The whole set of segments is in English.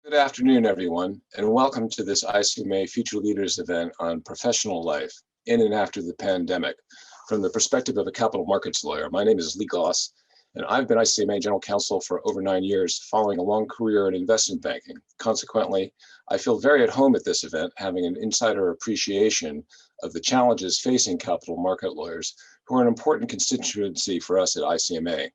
Good afternoon, everyone, and welcome to this ICMA Future Leaders event on professional life in and after the pandemic from the perspective of a capital markets lawyer. My name is Lee Goss, and I've been ICMA General Counsel for over 9 years, following a long career in investment banking. Consequently, I feel very at home at this event, having an insider appreciation of the challenges facing capital market lawyers, who are an important constituency for us at ICMA.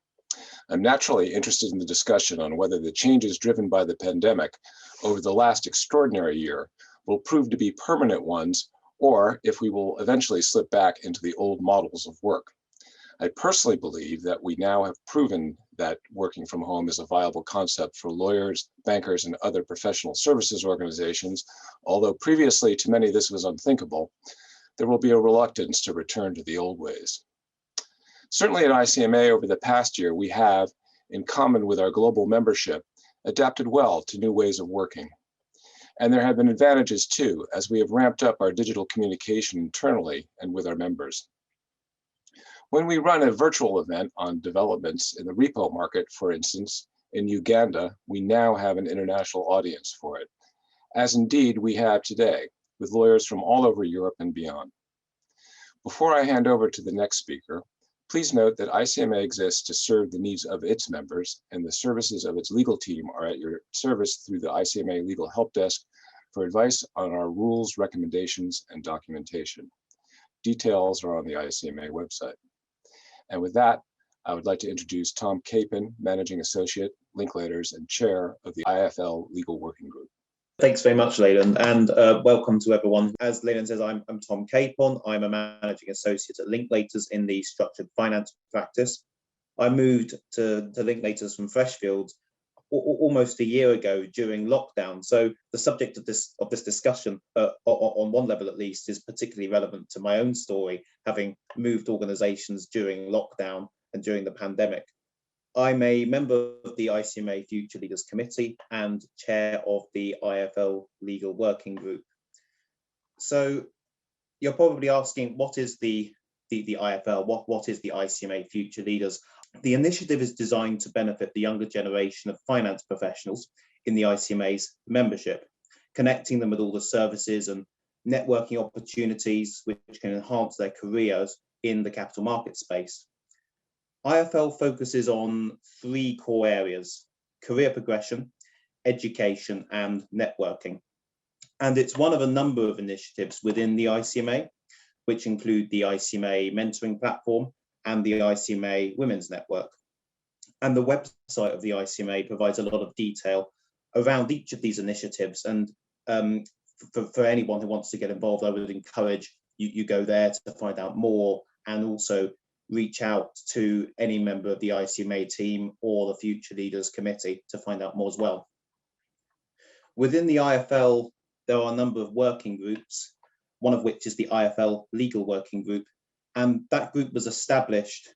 I'm naturally interested in the discussion on whether the changes driven by the pandemic over the last extraordinary year will prove to be permanent ones, or if we will eventually slip back into the old models of work. I personally believe that we now have proven that working from home is a viable concept for lawyers, bankers, and other professional services organizations. Although previously to many this was unthinkable, there will be a reluctance to return to the old ways. Certainly at ICMA over the past year, we have, in common with our global membership, adapted well to new ways of working. And there have been advantages too, as we have ramped up our digital communication internally and with our members. When we run a virtual event on developments in the repo market, for instance, in Uganda, we now have an international audience for it, as indeed we have today, with lawyers from all over Europe and beyond. Before I hand over to the next speaker, please note that ICMA exists to serve the needs of its members, and the services of its legal team are at your service through the ICMA Legal Help Desk for advice on our rules, recommendations, and documentation. Details are on the ICMA website. And with that, I would like to introduce Tom Capon, Managing Associate, Linklaters, and Chair of the IFL Legal Working Group. Thanks very much, Leyland, and welcome to everyone. As Leyland says, I'm Tom Capon. I'm a Managing Associate at Linklaters in the Structured Finance practice. I moved to Linklaters from Freshfields almost a year ago during lockdown. So the subject of this discussion, on one level at least, is particularly relevant to my own story, having moved organisations during lockdown and during the pandemic. I'm a member of the ICMA Future Leaders Committee and chair of the IFL Legal Working Group. So you're probably asking, what is the IFL? What is the ICMA Future Leaders? The initiative is designed to benefit the younger generation of finance professionals in the ICMA's membership, connecting them with all the services and networking opportunities which can enhance their careers in the capital market space. IFL focuses on 3 core areas: career progression, education, and networking. And it's one of a number of initiatives within the ICMA, which include the ICMA mentoring platform and the ICMA Women's Network. And the website of the ICMA provides a lot of detail around each of these initiatives. And for anyone who wants to get involved, I would encourage you go there to find out more, and also reach out to any member of the ICMA team or the Future Leaders Committee to find out more as well. Within the IFL, there are a number of working groups, one of which is the IFL Legal Working Group, and that group was established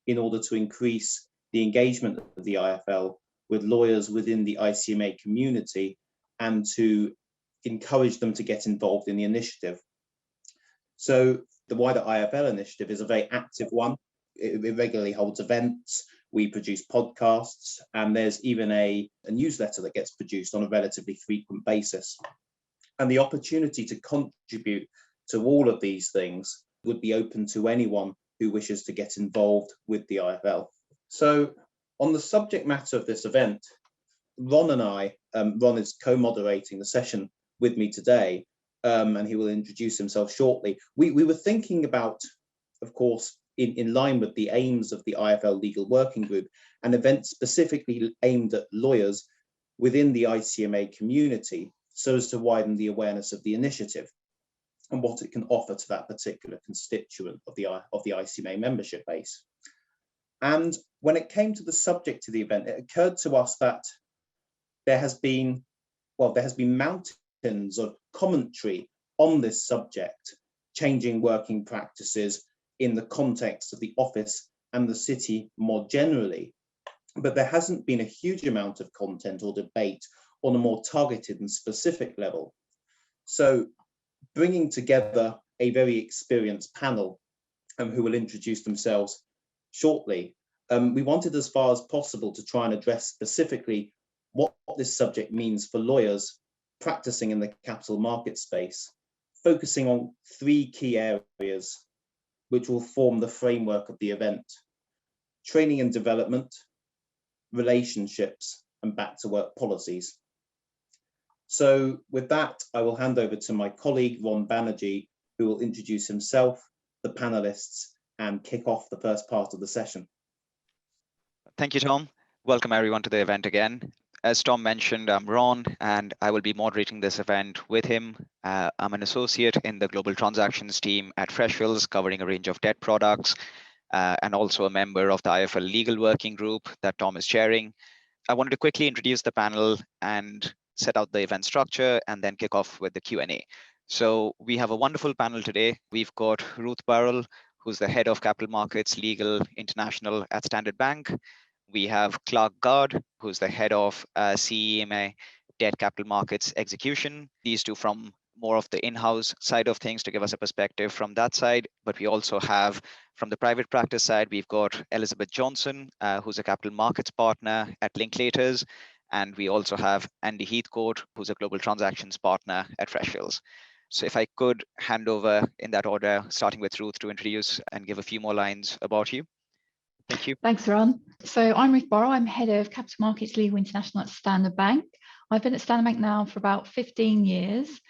in order to increase the engagement of the IFL with lawyers within the ICMA community and to encourage them to get involved in the initiative. So the wider IFL initiative is a very active one. It regularly holds events, we produce podcasts, and there's even a newsletter that gets produced on a relatively frequent basis. And the opportunity to contribute to all of these things would be open to anyone who wishes to get involved with the IFL. So on the subject matter of this event, Ron and I, Ron is co-moderating the session with me today, and he will introduce himself shortly. We were thinking about, of course, in line with the aims of the IFL Legal Working Group, an event specifically aimed at lawyers within the ICMA community, so as to widen the awareness of the initiative and what it can offer to that particular constituent of the ICMA membership base. And when it came to the subject of the event, it occurred to us that there has been mountains of commentary on this subject, changing working practices in the context of the office and the city more generally. But there hasn't been a huge amount of content or debate on a more targeted and specific level. So bringing together a very experienced panel who will introduce themselves shortly, we wanted as far as possible to try and address specifically what this subject means for lawyers practicing in the capital market space, focusing on 3 key areas which will form the framework of the event: training and development, relationships, and back to work policies. So with that, I will hand over to my colleague, Ron Banerjee, who will introduce himself, the panelists, and kick off the first part of the session. Thank you, Tom. Welcome everyone to the event again. As Tom mentioned, I'm Ron, and I will be moderating this event with him. I'm an associate in the Global Transactions team at Freshfields, covering a range of debt products, and also a member of the IFL Legal Working Group that Tom is chairing. I wanted to quickly introduce the panel and set out the event structure and then kick off with the Q&A. So we have a wonderful panel today. We've got Ruth Burrell, who's the head of Capital Markets Legal International at Standard Bank. We have Clark Gard, who's the head of CEMA Debt Capital Markets Execution. These two from more of the in-house side of things to give us a perspective from that side. But we also have, from the private practice side, we've got Elizabeth Johnson, who's a capital markets partner at Linklaters. And we also have Andy Heathcote, who's a global transactions partner at Freshfields. So if I could hand over in that order, starting with Ruth to introduce and give a few more lines about you. Thank you. Thanks, Ron. So I'm Ruth Burrell. I'm head of Capital Markets Legal International at Standard Bank. I've been at Standard Bank now for about 15 years.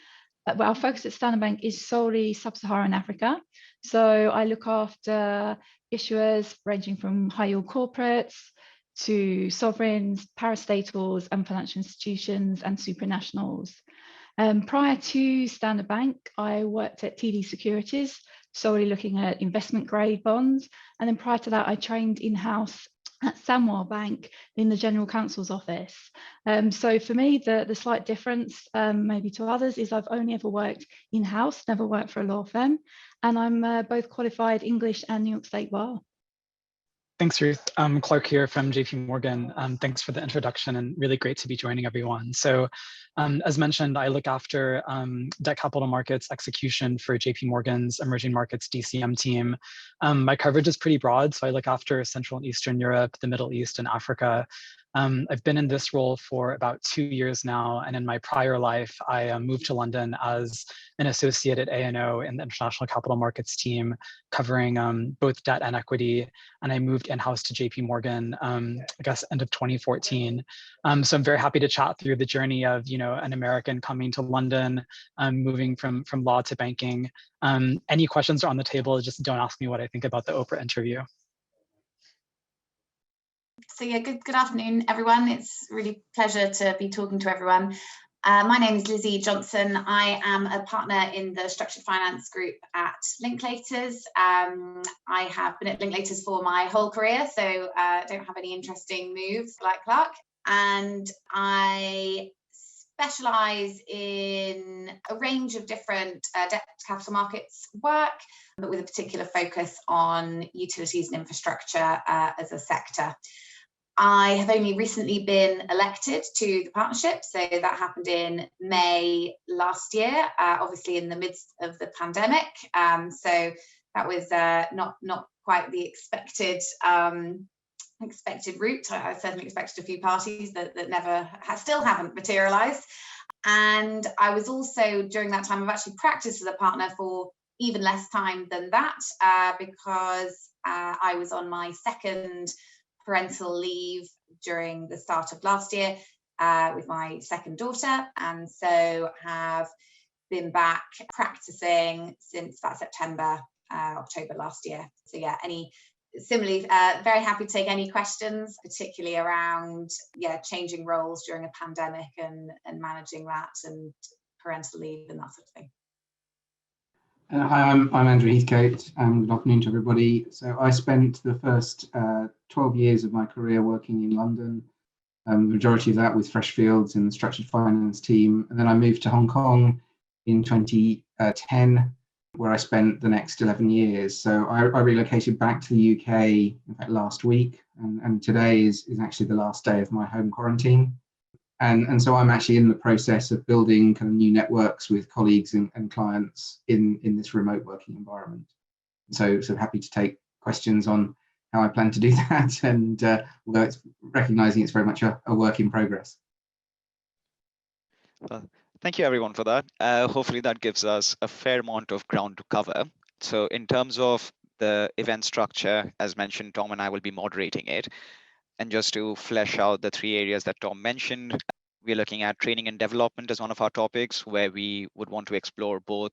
But our focus at Standard Bank is solely sub-Saharan Africa. So I look after issuers ranging from high-yield corporates to sovereigns, parastatals, and financial institutions and supranationals. Prior to Standard Bank, I worked at TD Securities, solely looking at investment grade bonds. And then prior to that, I trained in-house at Samwar Bank in the General Counsel's office. So for me, the slight difference maybe to others is I've only ever worked in-house, never worked for a law firm. And I'm both qualified English and New York State Bar. Thanks, Ruth. Clark here from JP Morgan. Thanks for the introduction and really great to be joining everyone. So as mentioned, I look after debt capital markets execution for JP Morgan's emerging markets DCM team. My coverage is pretty broad, so I look after Central and Eastern Europe, the Middle East, and Africa. I've been in this role for about 2 years now, and in my prior life, I moved to London as an associate at A&O in the International Capital Markets team, covering both debt and equity, and I moved in-house to JP Morgan, I guess, end of 2014. So I'm very happy to chat through the journey of, an American coming to London, moving from law to banking. Any questions are on the table, just don't ask me what I think about the Oprah interview. So yeah, good afternoon, everyone. It's really a pleasure to be talking to everyone. My name is Lizzie Johnson. I am a partner in the structured finance group at Linklaters. I have been at Linklaters for my whole career, so don't have any interesting moves like Clark. And I specialise in a range of different debt capital markets work, but with a particular focus on utilities and infrastructure as a sector. I have only recently been elected to the partnership, so that happened in May last year, obviously in the midst of the pandemic. So that was not quite the expected route. I certainly expected a few parties that still haven't materialised. And I was also, during that time, I've actually practiced as a partner for even less time than that, because I was on my second parental leave during the start of last year with my second daughter, and so have been back practicing since that October last year. So yeah, similarly, very happy to take any questions, particularly around changing roles during a pandemic and managing that and parental leave and that sort of thing. Hi, I'm Andrew Heathcote. Good afternoon to everybody. So I spent the first 12 years of my career working in London, the majority of that with Freshfields in the structured finance team. And then I moved to Hong Kong in 2010, where I spent the next 11 years. So I relocated back to the UK, in fact, last week. And today is actually the last day of my home quarantine. And so I'm actually in the process of building kind of new networks with colleagues and clients in this remote working environment. So happy to take questions on how I plan to do that, and although it's recognizing it's very much a work in progress. Well, thank you everyone for that. Hopefully that gives us a fair amount of ground to cover. So in terms of the event structure, as mentioned, Tom and I will be moderating it. And just to flesh out the three areas that Tom mentioned, we're looking at training and development as one of our topics, where we would want to explore both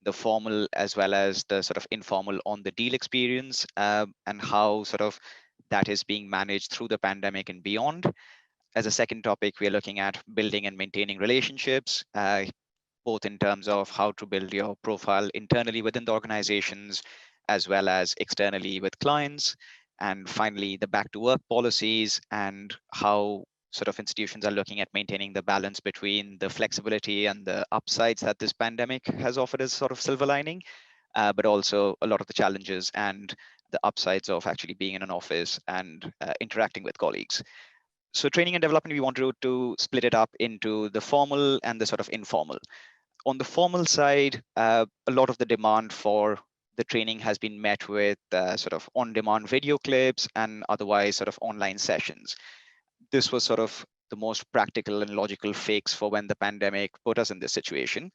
the formal as well as the sort of informal on the deal experience, and how sort of that is being managed through the pandemic and beyond. As a second topic, we're looking at building and maintaining relationships, both in terms of how to build your profile internally within the organizations, as well as externally with clients. And finally, the back to work policies and how sort of institutions are looking at maintaining the balance between the flexibility and the upsides that this pandemic has offered as sort of silver lining, but also a lot of the challenges and the upsides of actually being in an office and interacting with colleagues. So training and development, we wanted to split it up into the formal and the sort of informal. On the formal side, a lot of the demand for the training has been met with sort of on-demand video clips and otherwise sort of online sessions. This was sort of the most practical and logical fix for when the pandemic put us in this situation.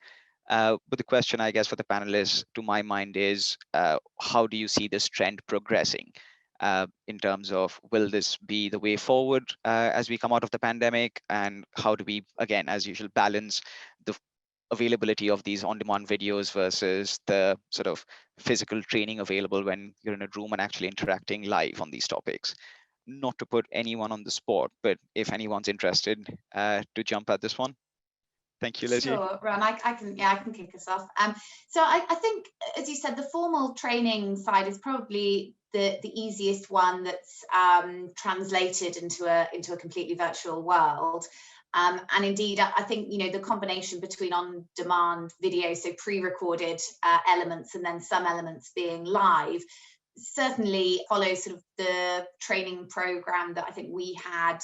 But the question, I guess, for the panelists, to my mind, is how do you see this trend progressing? In terms of, will this be the way forward as we come out of the pandemic? And how do we, again, as usual, balance the availability of these on-demand videos versus the sort of physical training available when you're in a room and actually interacting live on these topics? Not to put anyone on the spot, but if anyone's interested to jump at this one. Thank you, Lizzie. Sure, Ron, I can kick us off. So I think, as you said, the formal training side is probably the easiest one that's translated into a completely virtual world. And indeed, I think, you know, the combination between on-demand video, so pre-recorded elements, and then some elements being live, certainly follows sort of the training program that I think we had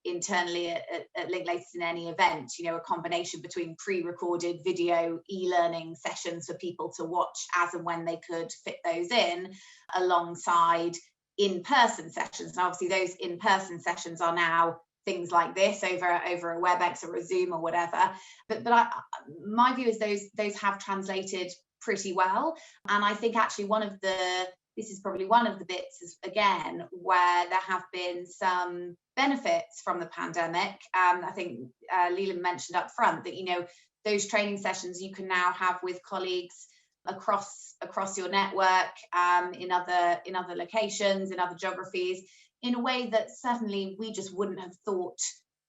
internally at Linklaters in any event. You know, a combination between pre-recorded video e-learning sessions for people to watch as and when they could fit those in, alongside in-person sessions. And obviously those in-person sessions are now things like this over a WebEx or a Zoom or whatever. But my view is those have translated pretty well. And I think actually this is probably one of the bits, again, where there have been some benefits from the pandemic. I think Leland mentioned up front that, you know, those training sessions you can now have with colleagues across your network, in other locations, in other geographies, in a way that certainly we just wouldn't have thought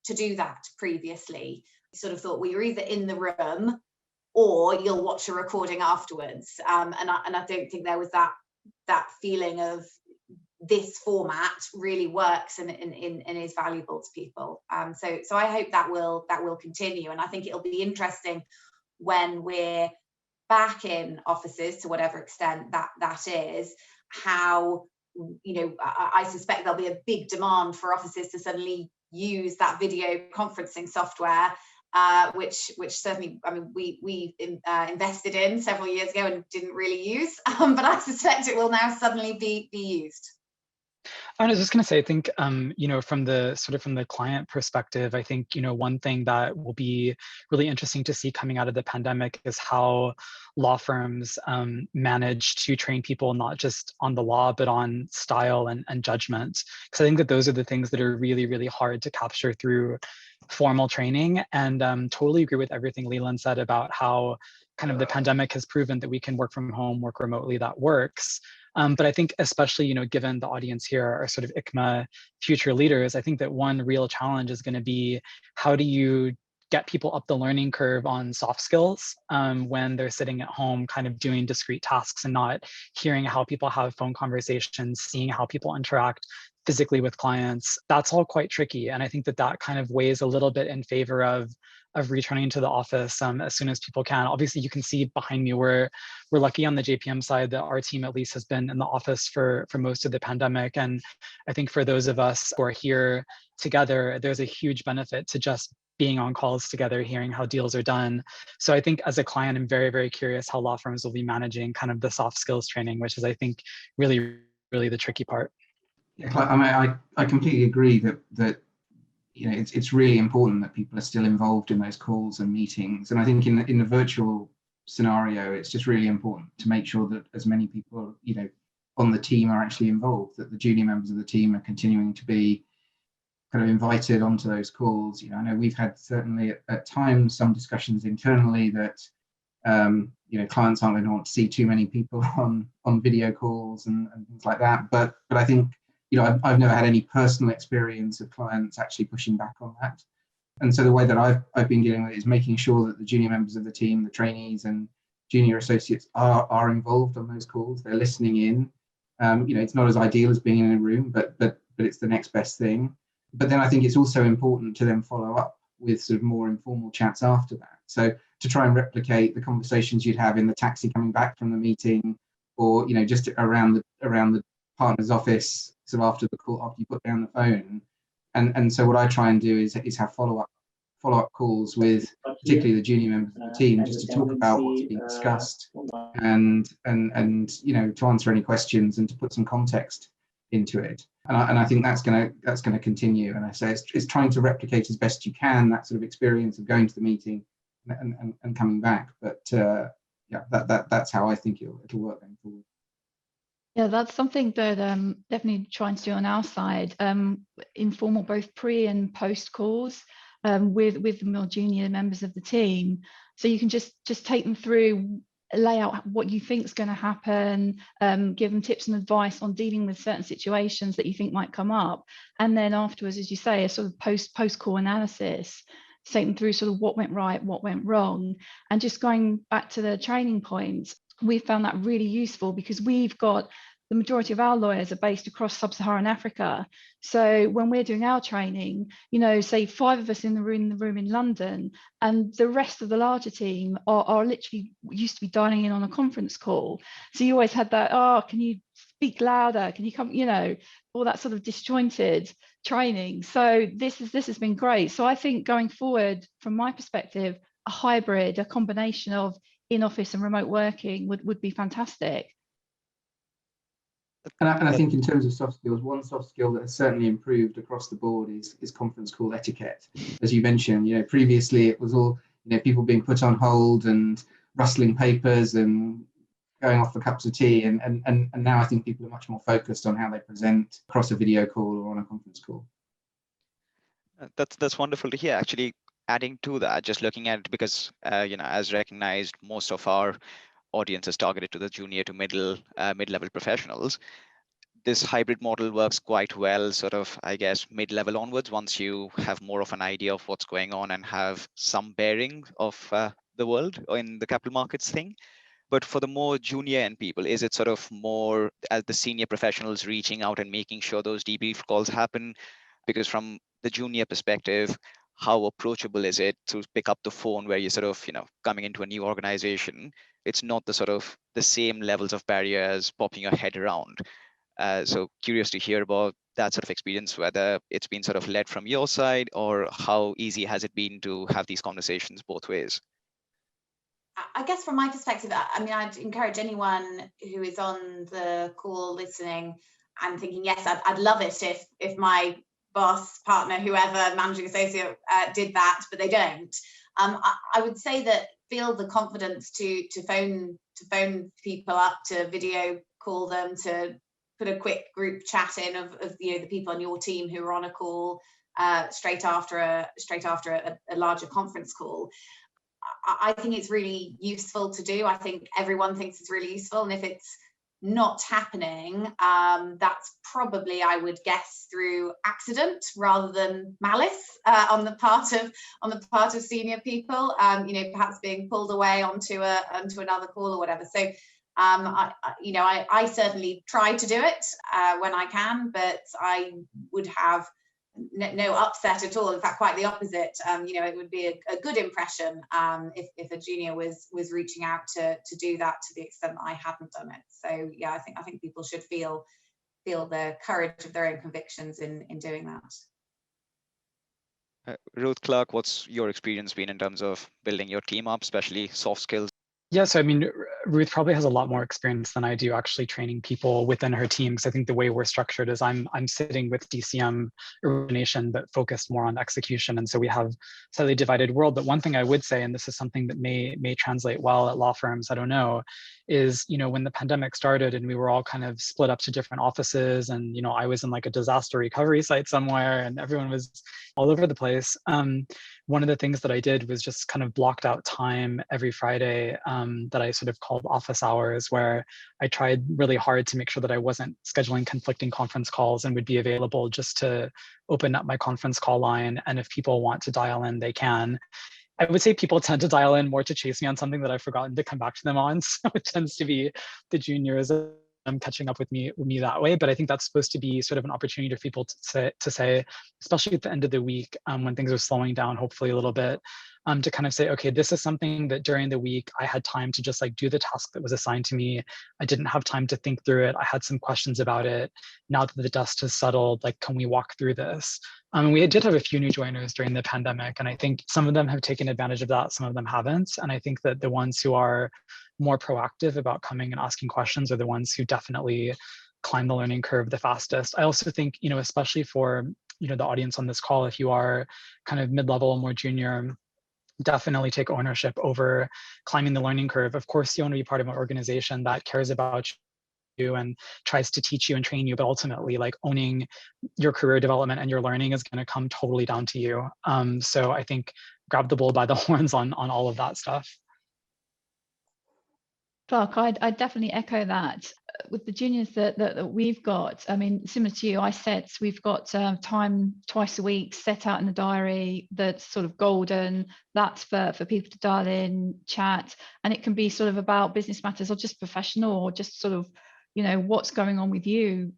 to do that previously. We sort of thought we were either in the room or you'll watch a recording afterwards. And I don't think there was that feeling of this format really works and is valuable to people. So I hope that will continue, and I think it'll be interesting when we're back in offices, to whatever extent that is, how, you know, I suspect there'll be a big demand for offices to suddenly use that video conferencing software, which certainly, I mean, we invested in several years ago and didn't really use, but I suspect it will now suddenly be used. I was just going to say, I think, you know, from the client perspective, I think, you know, one thing that will be really interesting to see coming out of the pandemic is how law firms manage to train people not just on the law, but on style and judgment. Because I think that those are the things that are really, really hard to capture through formal training. And totally agree with everything Leland said about how kind of the pandemic has proven that we can work from home, work remotely, that works. But I think especially, you know, given the audience here are sort of ICMA future leaders, I think that one real challenge is going to be, how do you get people up the learning curve on soft skills when they're sitting at home kind of doing discrete tasks and not hearing how people have phone conversations, seeing how people interact physically with clients. That's all quite tricky. And I think that kind of weighs a little bit in favor of returning to the office as soon as people can. Obviously, you can see behind me, we're lucky on the JPM side that our team at least has been in the office for most of the pandemic. And I think for those of us who are here together, there's a huge benefit to just being on calls together, hearing how deals are done. So I think as a client, I'm very, very curious how law firms will be managing kind of the soft skills training, which is, I think, really, really the tricky part. Yeah, I mean, I completely agree that it's really important that people are still involved in those calls and meetings. And I think in the virtual scenario, it's just really important to make sure that as many people, on the team are actually involved, that the junior members of the team are continuing to be kind of invited onto those calls. I know we've had certainly at times some discussions internally that clients aren't going to want to see too many people on video calls and things like that. But I think I've never had any personal experience of clients actually pushing back on that. And so the way that I've been dealing with it is making sure that the junior members of the team, the trainees and junior associates are involved on those calls. They're listening in. It's not as ideal as being in a room, but it's the next best thing. But then I think it's also important to then follow up with sort of more informal chats after that. So to try and replicate the conversations you'd have in the taxi coming back from the meeting, or just around the partner's office, sort of after the call, after you put down the phone. And so what I try and do is have follow-up calls with particularly the junior members of the team, just to talk about what's being discussed and to answer any questions and to put some context into it. And I think that's going to continue. And I say it's trying to replicate as best you can that sort of experience of going to the meeting and coming back. But that's how I think it'll work going forward. Yeah, that's something that definitely trying to do on our side, informal both pre and post calls with the more junior members of the team. So you can just take them through, lay out what you think is going to happen, give them tips and advice on dealing with certain situations that you think might come up. And then afterwards, as you say, a sort of post-call analysis, take them through sort of what went right, what went wrong. And just going back to the training points, we found that really useful because we've got the majority of our lawyers are based across sub-Saharan Africa. So when we're doing our training, say 5 of us in the room in London, and the rest of the larger team are literally used to be dialing in on a conference call. So you always had that, can you speak louder? Can you come, all that sort of disjointed training. So this has been great. So I think going forward, from my perspective, a hybrid, a combination of in-office and remote working would be fantastic. And I think in terms of soft skills, one soft skill that has certainly improved across the board is conference call etiquette. As you mentioned, previously it was all, people being put on hold and rustling papers and going off for cups of tea. And now I think people are much more focused on how they present across a video call or on a conference call. That's wonderful to hear. Actually, adding to that, just looking at it, because as recognized, most of our audience is targeted to the junior to mid-level professionals. This hybrid model works quite well, sort of, I guess, mid-level onwards, once you have more of an idea of what's going on and have some bearing of the world in the capital markets thing. But for the more junior end people, is it sort of more as the senior professionals reaching out and making sure those debrief calls happen? Because from the junior perspective, how approachable is it to pick up the phone where you're sort of, coming into a new organization? It's not the same levels of barriers popping your head around. So curious to hear about that sort of experience, whether it's been sort of led from your side, or how easy has it been to have these conversations both ways? I guess from my perspective, I'd encourage anyone who is on the call listening and thinking, yes, I'd love it if my boss, partner, whoever, managing associate did that, but they don't. I would say that feel the confidence to phone people up, to video call them, to put a quick group chat in of the people on your team who are on a call straight after a larger conference call. I think it's really useful to do. I think everyone thinks it's really useful, and if it's not happening, that's probably, I would guess, through accident rather than malice on the part of senior people. Perhaps being pulled away onto another call or whatever. So I certainly try to do it when I can, but I would have no upset at all. In fact, quite the opposite. It would be a good impression if a junior was reaching out to do that to the extent that I hadn't done it. So yeah, I think people should feel the courage of their own convictions in doing that. Ruth, Clark, what's your experience been in terms of building your team up, especially soft skills? Yeah, so Ruth probably has a lot more experience than I do actually training people within her team, because I think the way we're structured is I'm sitting with DCM origination, but focused more on execution. And so we have slightly divided world. But one thing I would say, and this is something that may translate well at law firms, I don't know, is, when the pandemic started and we were all kind of split up to different offices, and, I was in like a disaster recovery site somewhere and everyone was all over the place. One of the things that I did was just kind of blocked out time every Friday that I sort of called office hours, where I tried really hard to make sure that I wasn't scheduling conflicting conference calls and would be available just to open up my conference call line. And if people want to dial in, they can. I would say people tend to dial in more to chase me on something that I've forgotten to come back to them on. So it tends to be the juniors catching up with me that way. But I think that's supposed to be sort of an opportunity for people to say, especially at the end of the week, when things are slowing down, hopefully a little bit, to kind of say, okay, this is something that during the week I had time to just like do the task that was assigned to me. I didn't have time to think through it. I had some questions about it. Now that the dust has settled, like, can we walk through this? We did have a few new joiners during the pandemic, and I think some of them have taken advantage of that, some of them haven't. And I think that the ones who are more proactive about coming and asking questions are the ones who definitely climb the learning curve the fastest. I also think, especially for, the audience on this call, if you are kind of mid-level or more junior, definitely take ownership over climbing the learning curve. Of course, you want to be part of an organization that cares about you and tries to teach you and train you, but ultimately, like, owning your career development and your learning is going to come totally down to you. So I think grab the bull by the horns on all of that stuff. Clark, I definitely echo that. With the juniors that we've got, I mean, similar to you, we've got time twice a week set out in the diary that's sort of golden. That's for people to dial in, chat, and it can be sort of about business matters or just professional or just sort of, what's going on with you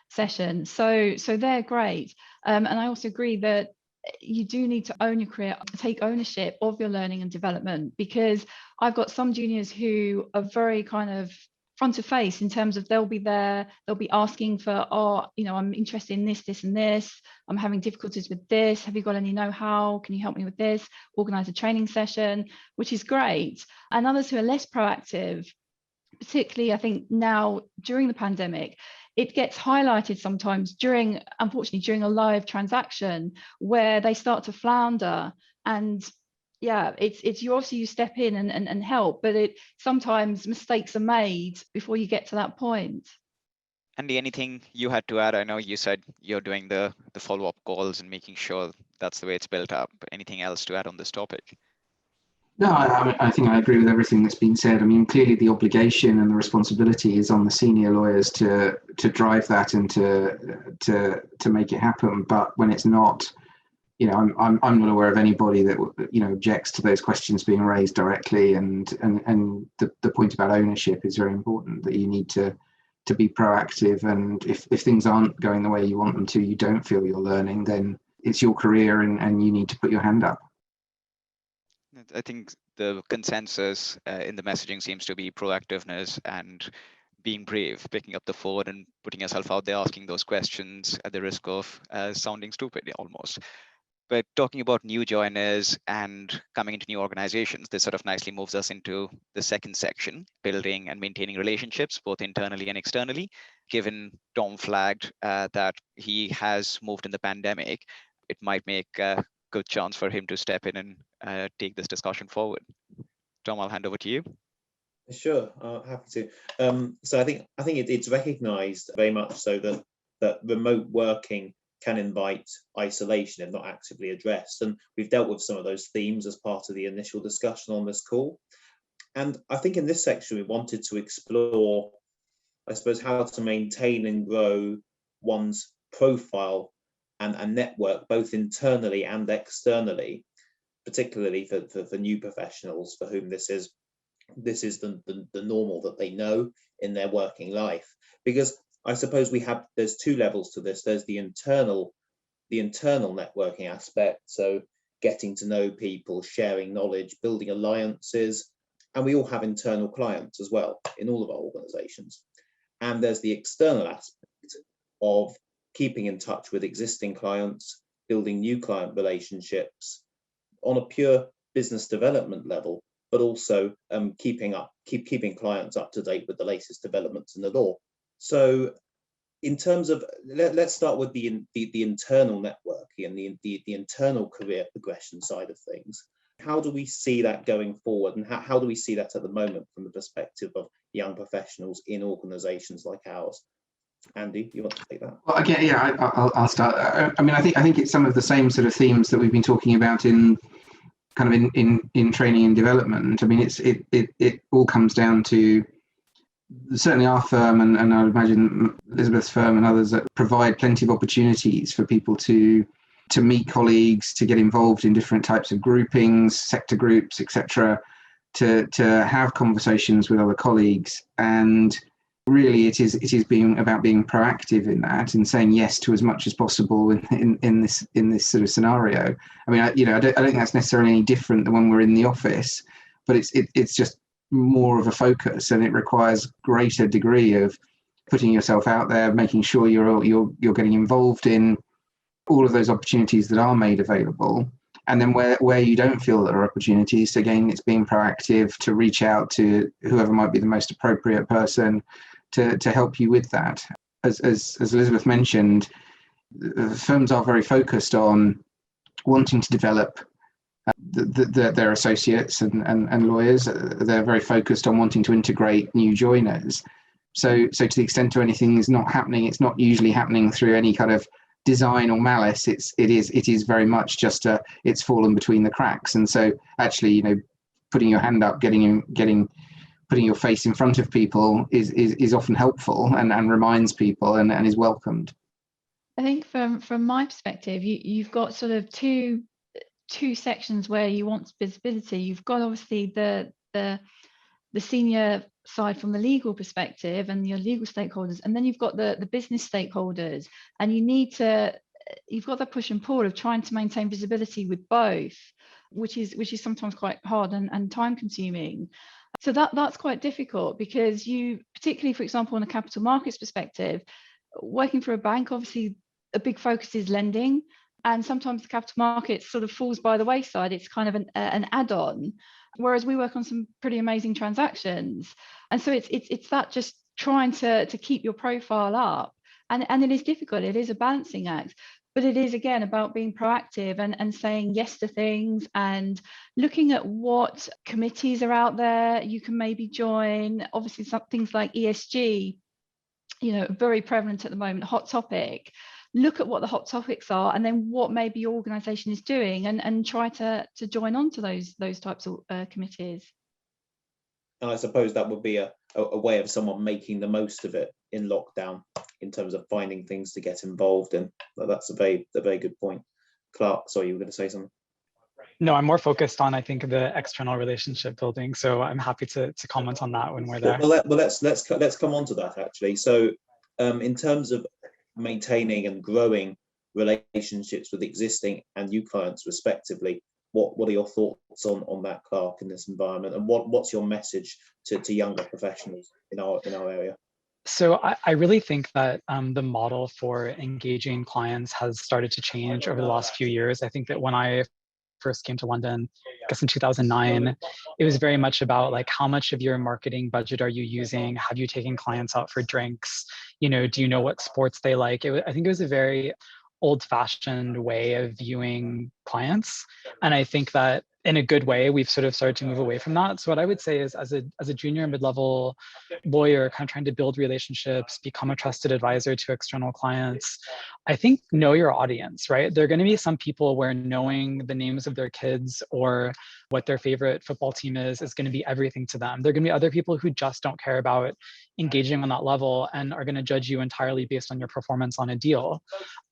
session. So they're great. And I also agree that you do need to own your career, take ownership of your learning and development, because I've got some juniors who are very kind of front of face in terms of they'll be there, they'll be asking for, I'm interested in this and this, I'm having difficulties with this, have you got any know-how, can you help me with this, organize a training session, which is great. And others who are less proactive, particularly I think now during the pandemic, it gets highlighted sometimes unfortunately during a live transaction where they start to flounder. And yeah, it's you step in and help, but sometimes mistakes are made before you get to that point. Andy, anything you had to add? I know you said you're doing the follow-up calls and making sure that's the way it's built up. Anything else to add on this topic? No, I think I agree with everything that's been said. I mean, clearly the obligation and the responsibility is on the senior lawyers to drive that and to make it happen. But when it's not, I'm not aware of anybody that objects to those questions being raised directly. And the point about ownership is very important. That you need to be proactive. And if things aren't going the way you want them to, you don't feel you're learning, then it's your career and you need to put your hand up. I think the consensus in the messaging seems to be proactiveness and being brave, picking up the phone and putting yourself out there, asking those questions at the risk of sounding stupid almost. But talking about new joiners and coming into new organizations, this sort of nicely moves us into the second section, building and maintaining relationships, both internally and externally. Given Tom flagged that he has moved in the pandemic, it might make a good chance for him to step in and take this discussion forward. Tom, I'll hand over to you. Sure, happy to. So I think it's recognised very much so that remote working can invite isolation if not actively addressed, and we've dealt with some of those themes as part of the initial discussion on this call. And I think in this section we wanted to explore, I suppose, how to maintain and grow one's profile and network both internally and externally, particularly for new professionals for whom this is the normal that they know in their working life. Because I suppose there's two levels to this. There's the internal networking aspect, so getting to know people, sharing knowledge, building alliances, and we all have internal clients as well in all of our organizations. And there's the external aspect of keeping in touch with existing clients, building new client relationships on a pure business development level, but also keeping clients up to date with the latest developments in the law. So in terms of, let's start with the internal networking and the internal career progression side of things. How do we see that going forward, and how do we see that at the moment from the perspective of young professionals in organisations like ours? Andy, you want to take that? Well, again, yeah, I'll start. I mean, I think it's some of the same sort of themes that we've been talking about in kind of in training and development. I mean, it all comes down to certainly our firm, and I would imagine Elizabeth's firm and others that provide plenty of opportunities for people to meet colleagues, to get involved in different types of groupings, sector groups, etc., to have conversations with other colleagues. And really it is being about being proactive in that and saying yes to as much as possible in this sort of scenario. I mean, I don't think that's necessarily any different than when we're in the office, but it's just more of a focus, and it requires greater degree of putting yourself out there, making sure you're getting involved in all of those opportunities that are made available. And then where you don't feel there are opportunities, again, it's being proactive to reach out to whoever might be the most appropriate person to help you with that. As Elizabeth mentioned, firms are very focused on wanting to develop their associates and lawyers. They're very focused on wanting to integrate new joiners. So to the extent to anything is not happening, it's not usually happening through any kind of design or malice. It is very much just it's fallen between the cracks. And so actually, putting your hand up, putting your face in front of people is often helpful and reminds people and is welcomed. I think from my perspective, you've got sort of two sections where you want visibility. You've got obviously the senior side from the legal perspective and your legal stakeholders, and then you've got the business stakeholders, and you've got that push and pull of trying to maintain visibility with both, which is sometimes quite hard and time consuming. So that's quite difficult, because you, particularly for example on a capital markets perspective, working for a bank, obviously a big focus is lending, and sometimes the capital markets sort of falls by the wayside. It's kind of an add-on, whereas we work on some pretty amazing transactions. And so it's that just trying to keep your profile up, and it is difficult. It is a balancing act, but it is again about being proactive and saying yes to things, and looking at what committees are out there you can maybe join. Obviously some things like ESG, very prevalent at the moment, hot topic. Look at what the hot topics are, and then what maybe your organization is doing, and try to join on to those types of committees. And I suppose that would be a way of someone making the most of it in lockdown, in terms of finding things to get involved in. That's a very good point. Clark, sorry, you were going to say something? No, I'm more focused on, I think, the external relationship building. So I'm happy to comment on that when we're there. Well, let's come on to that actually. So in terms of maintaining and growing relationships with existing and new clients respectively, what are your thoughts on that, Clark, in this environment, and what's your message to younger professionals in our area? So I really think that the model for engaging clients has started to change over the last few years. I think that when I first came to London, I guess in 2009, it was very much about like, how much of your marketing budget are you using? Have you taken clients out for drinks? Do you know what sports they like? I think it was a very old-fashioned way of viewing clients. And I think that in a good way, we've sort of started to move away from that. So what I would say is, as a junior mid-level lawyer, kind of trying to build relationships, become a trusted advisor to external clients, I think know your audience, right? There are going to be some people where knowing the names of their kids or what their favorite football team is going to be everything to them. There are going to be other people who just don't care about engaging on that level and are going to judge you entirely based on your performance on a deal.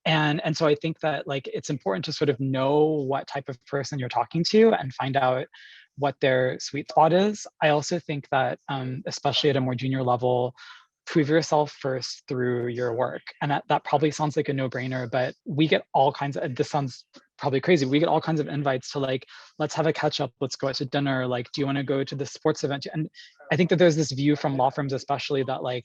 And so I think that like it's important to sort of know what type of person you're talking to and find out what their sweet spot is. I also think that especially at a more junior level, prove yourself first through your work. And that probably sounds like a no-brainer, but we get all kinds of, this sounds probably crazy, we get all kinds of invites to like, let's have a catch up, let's go out to dinner, like, do you want to go to the sports event? And I think that there's this view from law firms especially that like,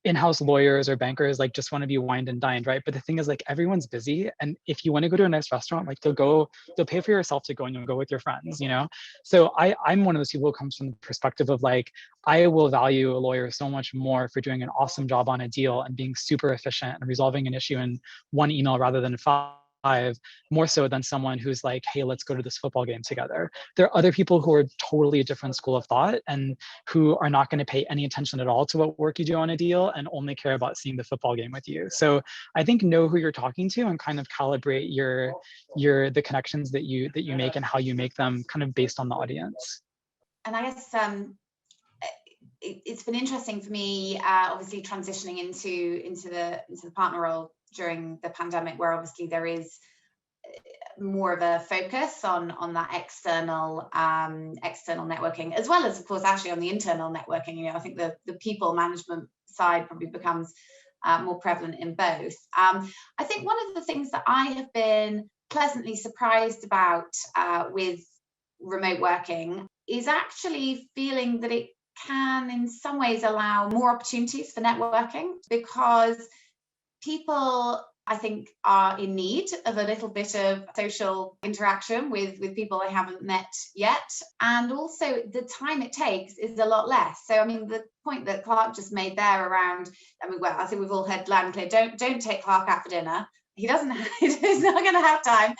in-house lawyers or bankers like just want to be wined and dined, right? But the thing is, like, everyone's busy, and if you want to go to a nice restaurant, like they'll pay for yourself to go, and you'll go with your friends, you know? So I'm one of those people who comes from the perspective of like, I will value a lawyer so much more for doing an awesome job on a deal and being super efficient and resolving an issue in one email rather than 5, more so than someone who's like, hey, let's go to this football game together. There are other people who are totally a different school of thought and who are not going to pay any attention at all to what work you do on a deal and only care about seeing the football game with you. So I think know who you're talking to and kind of calibrate the connections that you make and how you make them kind of based on the audience. And I guess it's been interesting for me, obviously transitioning into the partner role during the pandemic, where obviously there is more of a focus on that external networking, as well as, of course, actually on the internal networking. You know, I think the people management side probably becomes more prevalent in both. I think one of the things that I have been pleasantly surprised about with remote working is actually feeling that it can in some ways allow more opportunities for networking, because people, I think, are in need of a little bit of social interaction with people they haven't met yet. And also the time it takes is a lot less. So, I mean, the point that Clark just made there around, I mean, well, I think we've all heard loud and clear, don't take Clark out for dinner. He's not going to have time.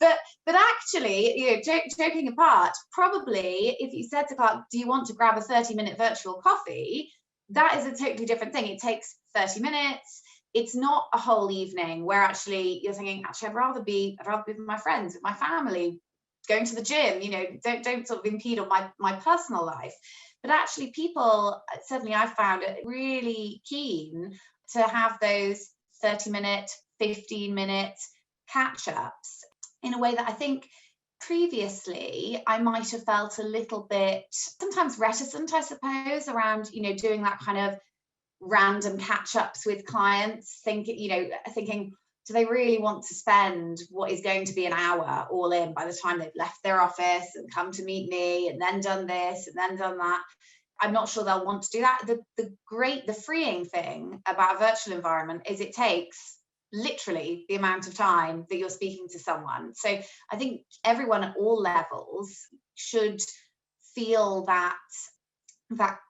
but actually, you know, joking apart, probably if you said to Clark, do you want to grab a 30-minute virtual coffee? That is a totally different thing. It takes 30 minutes. It's not a whole evening where actually you're thinking, actually, I'd rather be with my friends, with my family, going to the gym, you know, don't sort of impede on my personal life. But actually people, certainly I found it really keen to have those 30-minute, 15-minute catch-ups in a way that I think previously I might have felt a little bit sometimes reticent, I suppose, around, you know, doing that kind of random catch-ups with clients, thinking, do they really want to spend what is going to be an hour all in by the time they've left their office and come to meet me and then done this and then done that? I'm not sure they'll want to do that. The freeing thing about a virtual environment is it takes literally the amount of time that you're speaking to someone. So I think everyone at all levels should feel that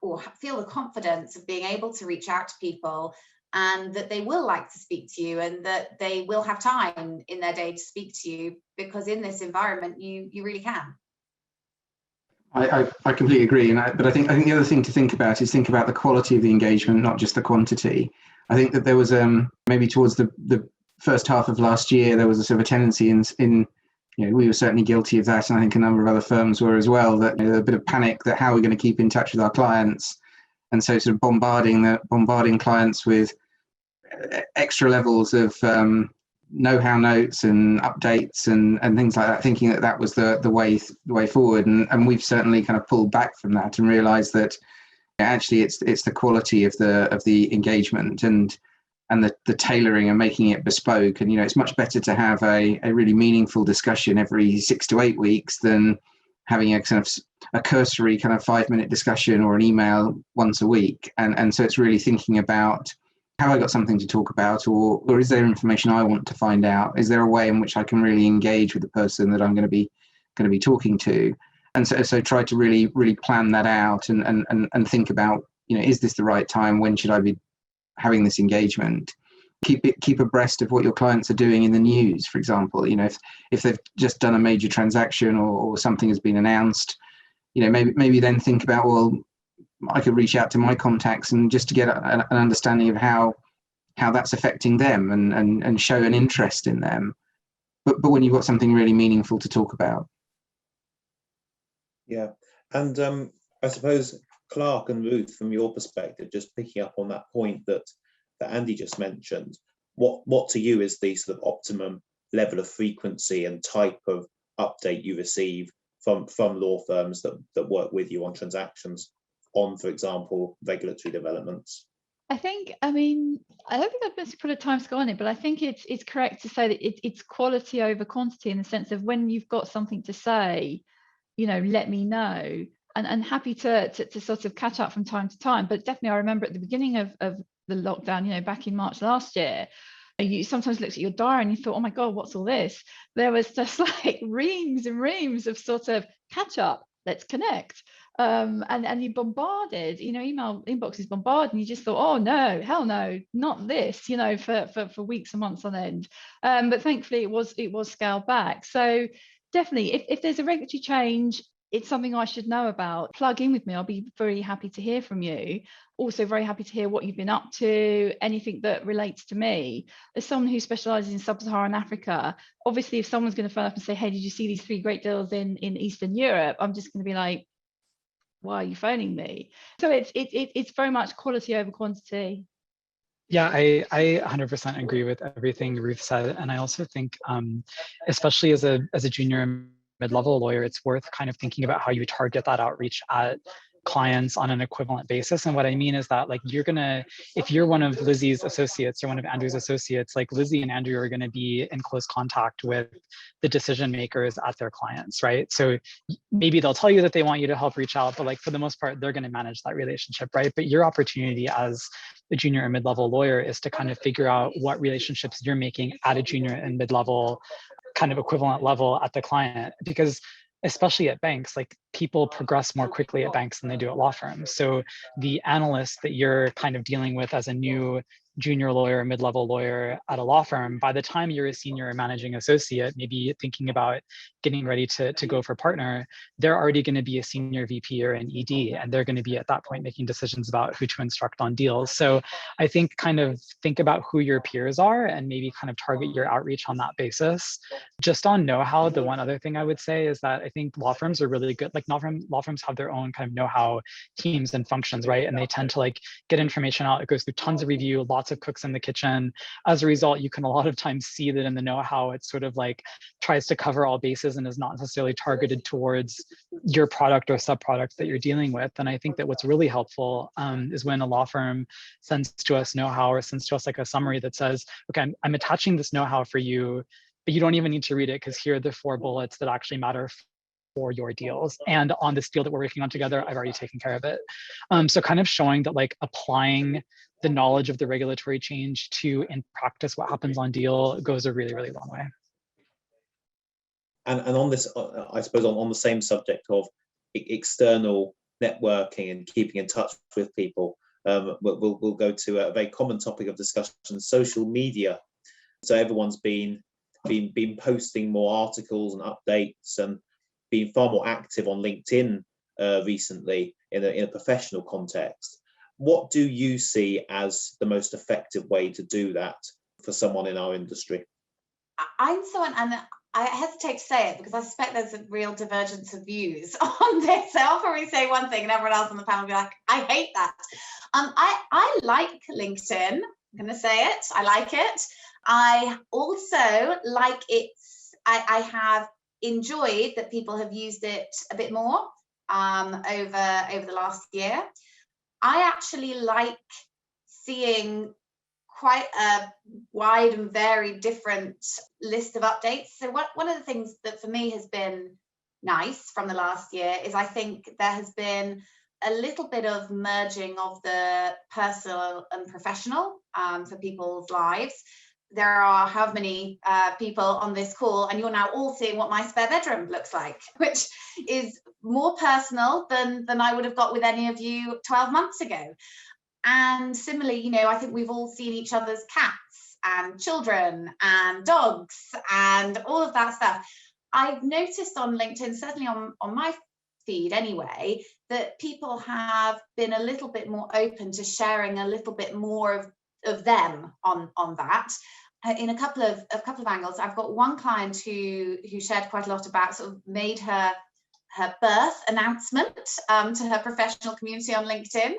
or feel the confidence of being able to reach out to people, and that they will like to speak to you, and that they will have time in their day to speak to you, because in this environment you really can. I completely agree, but I think the other thing to think about the quality of the engagement, not just the quantity. I think that there was maybe towards the first half of last year, there was a sort of a tendency in you know, we were certainly guilty of that, and I think a number of other firms were as well, that, you know, a bit of panic that how we're going to keep in touch with our clients, and so sort of bombarding clients with extra levels of know-how notes and updates and things like that, thinking that was the way forward, and we've certainly kind of pulled back from that and realised that actually it's the quality of the engagement and the tailoring and making it bespoke. And, you know, it's much better to have a really meaningful discussion every 6 to 8 weeks than having a kind of a cursory kind of 5-minute discussion or an email once a week. And so it's really thinking about, have I got something to talk about, or is there information I want to find out? Is there a way in which I can really engage with the person that I'm going to be talking to? And so try to really plan that out and think about, you know, is this the right time? When should I be having this engagement? Keep abreast of what your clients are doing in the news, for example. You know, if they've just done a major transaction or something has been announced, you know, maybe then think about, well, I could reach out to my contacts and just to get an understanding of how that's affecting them and show an interest in them. But when you've got something really meaningful to talk about. Yeah, and I suppose Clark and Ruth, from your perspective, just picking up on that point that Andy just mentioned, what to you is the sort of optimum level of frequency and type of update you receive from law firms that work with you on transactions on, for example, regulatory developments? I think, I mean, I don't think I'd necessarily put a time scale on it, but I think it's correct to say that it's quality over quantity, in the sense of when you've got something to say, you know, let me know. and happy to sort of catch up from time to time. But definitely, I remember at the beginning of the lockdown, you know, back in March last year, you sometimes looked at your diary and you thought, oh my God, what's all this? There was just like reams and reams of sort of catch up, let's connect. And you bombarded, you know, email inboxes bombarded, and you just thought, oh no, hell no, not this, you know, for weeks and months on end. But thankfully it was scaled back. So definitely, if there's a regulatory change, it's something I should know about. Plug in with me. I'll be very happy to hear from you. Also very happy to hear what you've been up to, anything that relates to me. As someone who specialises in sub-Saharan Africa, obviously if someone's going to phone up and say, hey, did you see these 3 great deals in Eastern Europe? I'm just going to be like, why are you phoning me? So it's very much quality over quantity. Yeah, I 100% agree with everything Ruth said. And I also think, especially as a junior mid-level lawyer, it's worth kind of thinking about how you target that outreach at clients on an equivalent basis. And what I mean is that, like, you're gonna, if you're one of Lizzie's associates or one of Andrew's associates, like Lizzie and Andrew are gonna be in close contact with the decision makers at their clients, right? So maybe they'll tell you that they want you to help reach out, but like for the most part, they're gonna manage that relationship, right? But your opportunity as a junior and mid-level lawyer is to kind of figure out what relationships you're making at a junior and mid-level kind of equivalent level at the client, because especially at banks, like people progress more quickly at banks than they do at law firms. So the analyst that you're kind of dealing with as a new junior lawyer, mid-level lawyer at a law firm, by the time you're a senior or managing associate, maybe thinking about getting ready to go for partner, they're already going to be a senior VP or an ED, and they're going to be at that point making decisions about who to instruct on deals. So I think kind of think about who your peers are and maybe kind of target your outreach on that basis. Just on know-how, the one other thing I would say is that I think law firms are really good. Like law firms have their own kind of know-how teams and functions, right? And they tend to like get information out. It goes through tons of review, lots of cooks in the kitchen. As a result, you can a lot of times see that in the know-how, it's sort of like tries to cover all bases and is not necessarily targeted towards your product or sub-product that you're dealing with. And I think that what's really helpful is when a law firm sends to us know-how or sends to us like a summary that says, okay, I'm attaching this know-how for you, but you don't even need to read it because here are the 4 bullets that actually matter for your deals. And on this deal that we're working on together, I've already taken care of it. So kind of showing that like applying the knowledge of the regulatory change to in practice what happens on deal goes a really, really long way. And on this, I suppose on the same subject of external networking and keeping in touch with people, we'll go to a very common topic of discussion: social media. So everyone's been posting more articles and updates and being far more active on LinkedIn recently in a professional context. What do you see as the most effective way to do that for someone in our industry? I'm someone, and I hesitate to say it because I suspect there's a real divergence of views on this. So I'll probably say one thing and everyone else on the panel will be like, I hate that. I like LinkedIn. I'm going to say it. I like it. I also like I have enjoyed that people have used it a bit more over the last year. I actually like seeing quite a wide and very different list of updates. So one of the things that for me has been nice from the last year is I think there has been a little bit of merging of the personal and professional for people's lives. There are however many people on this call, and you're now all seeing what my spare bedroom looks like, which is more personal than I would have got with any of you 12 months ago. And similarly, you know, I think we've all seen each other's cats and children and dogs and all of that stuff. I've noticed on LinkedIn, certainly on my feed anyway, that people have been a little bit more open to sharing a little bit more of them on that. In a couple of angles. I've got one client who shared quite a lot about, sort of made her birth announcement to her professional community on LinkedIn.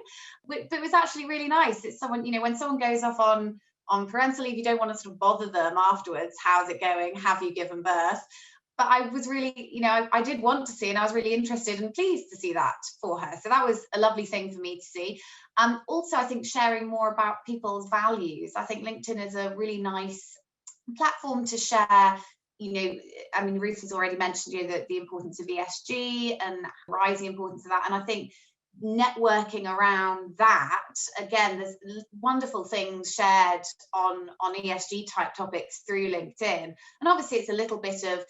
But it was actually really nice. It's someone, you know, when someone goes off on parental leave, you don't want to sort of bother them afterwards. How's it going? Have you given birth? But I was really, you know, I did want to see, and I was really interested and pleased to see that for her. So that was a lovely thing for me to see. Also, I think sharing more about people's values. I think LinkedIn is a really nice platform to share, I mean, Ruth has already mentioned the importance of ESG and rising importance of that. And I think networking around that, again, there's wonderful things shared on ESG type topics through LinkedIn. And obviously it's a little bit of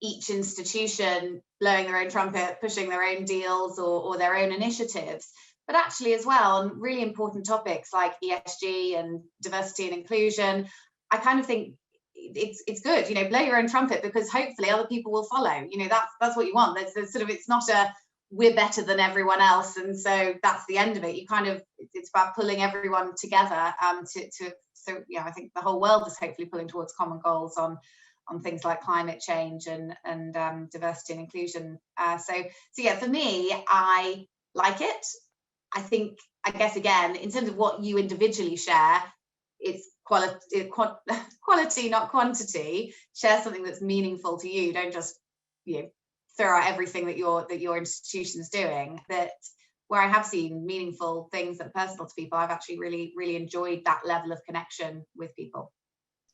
each institution blowing their own trumpet, pushing their own deals or their own initiatives, but actually as well on really important topics like ESG and diversity and inclusion. I kind of think it's good, blow your own trumpet, because hopefully other people will follow. That's what you want. There's sort of, it's not a we're better than everyone else and so that's the end of it. It's about pulling everyone together so I think the whole world is hopefully pulling towards common goals on things like climate change and diversity and inclusion. So yeah, for me, I like it. I guess again, in terms of what you individually share, it's quality, not quantity. Share something that's meaningful to you. Don't just throw out everything that your institution's doing. But where I have seen meaningful things that are personal to people, I've actually really, really enjoyed that level of connection with people.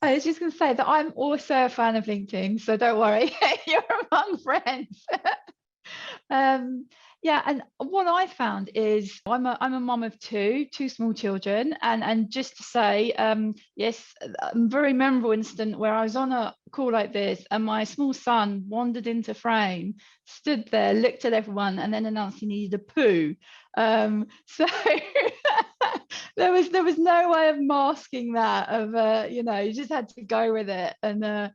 I was just going to say that I'm also a fan of LinkedIn, so don't worry, you're among friends. Yeah, and what I found is I'm a mum of two small children, and just to say, yes, a very memorable incident where I was on a call like this, and my small son wandered into frame, stood there, looked at everyone, and then announced he needed a poo. So there was no way of masking that. You just had to go with it. And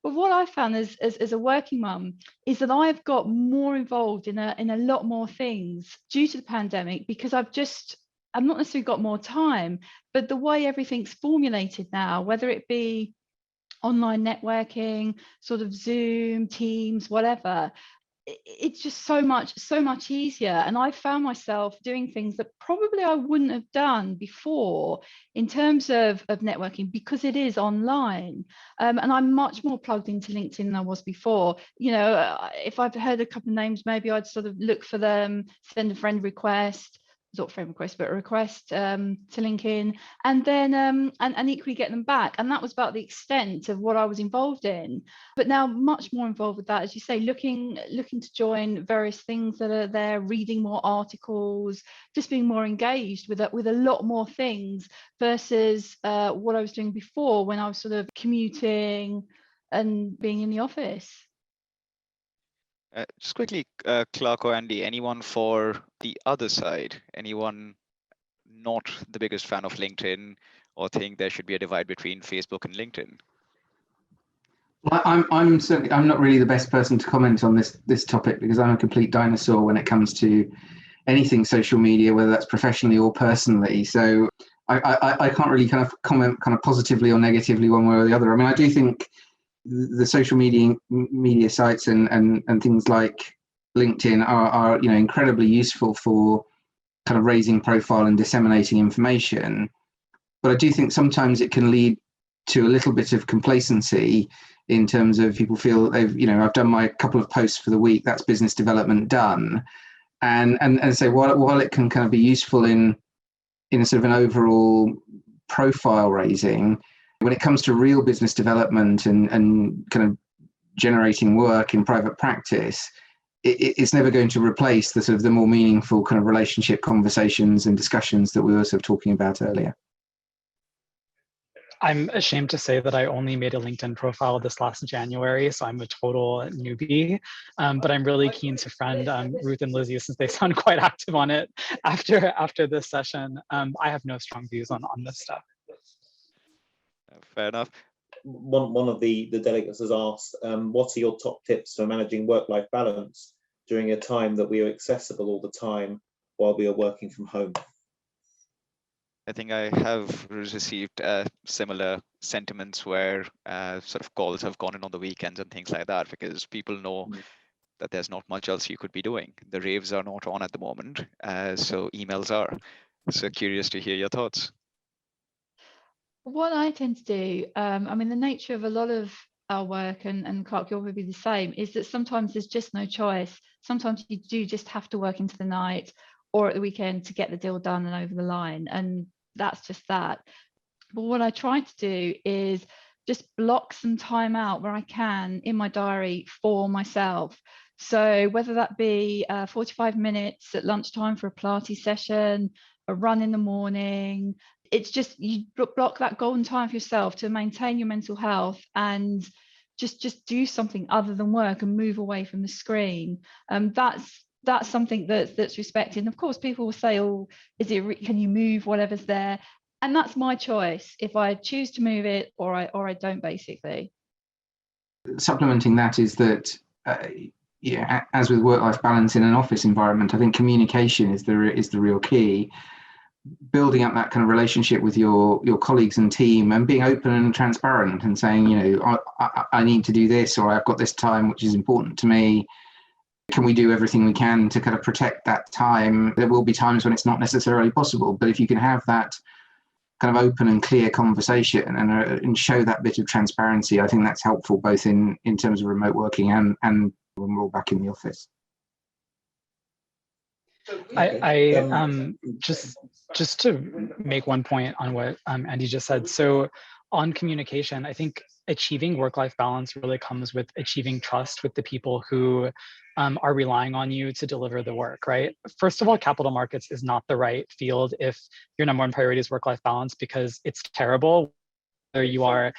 but what I found as a working mum is that I've got more involved in a lot more things due to the pandemic, because I've not necessarily got more time, but the way everything's formulated now, whether it be online networking, sort of Zoom, Teams, whatever, it's just so much easier. And I found myself doing things that probably I wouldn't have done before in terms of networking, because it is online. And I'm much more plugged into LinkedIn than I was before. If I've heard a couple of names, maybe I'd sort of look for them, send a friend request, not friend request, but a request to link in, and then and equally get them back. And that was about the extent of what I was involved in. But now much more involved with that, as you say, looking to join various things that are there, reading more articles, just being more engaged with a lot more things versus what I was doing before when I was sort of commuting and being in the office. Just quickly, Clark or Andy, anyone for the other side? Anyone not the biggest fan of LinkedIn or think there should be a divide between Facebook and LinkedIn? Well, I'm not really the best person to comment on this topic, because I'm a complete dinosaur when it comes to anything social media, whether that's professionally or personally. So I can't really kind of comment kind of positively or negatively one way or the other. I mean, I do think the social media sites and things like LinkedIn are incredibly useful for kind of raising profile and disseminating information. But I do think sometimes it can lead to a little bit of complacency in terms of people feel I've done my couple of posts for the week, that's business development done. And so while it can kind of be useful in a sort of an overall profile raising, when it comes to real business development and kind of generating work in private practice, it's never going to replace the sort of the more meaningful kind of relationship conversations and discussions that we were sort of talking about earlier. I'm ashamed to say that I only made a LinkedIn profile this last January, so I'm a total newbie. But I'm really keen to friend Ruth and Lizzie, since they sound quite active on it after this session. I have no strong views on this stuff. Fair enough. One of the delegates has asked, what are your top tips for managing work-life balance during a time that we are accessible all the time while we are working from home? I think I have received similar sentiments where sort of calls have gone in on the weekends and things like that, because people know that there's not much else you could be doing. The raves are not on at the moment, so emails are. So curious to hear your thoughts. What I tend to do, I mean, the nature of a lot of our work, and Clark, you'll probably be the same, is that sometimes there's just no choice. Sometimes you do just have to work into the night or at the weekend to get the deal done and over the line. And that's just that. But what I try to do is just block some time out where I can in my diary for myself. So whether that be 45 minutes at lunchtime for a Pilates session, a run in the morning, it's just you block that golden time for yourself to maintain your mental health and just do something other than work and move away from the screen. That's something that's respected. And of course, people will say, "Oh, can you move whatever's there?" And that's my choice if I choose to move it or I don't, basically. Supplementing that is that, as with work-life balance in an office environment, I think communication is the real key. Building up that kind of relationship with your colleagues and team, and being open and transparent and saying, I need to do this, or I've got this time which is important to me. Can we do everything we can to kind of protect that time? There will be times when it's not necessarily possible, but if you can have that kind of open and clear conversation and show that bit of transparency, I think that's helpful both in terms of remote working and when we're all back in the office. Just to make one point on what Andy just said. So on communication, I think achieving work-life balance really comes with achieving trust with the people who are relying on you to deliver the work, right? First of all, capital markets is not the right field if your number one priority is work-life balance, because it's terrible. Whether you are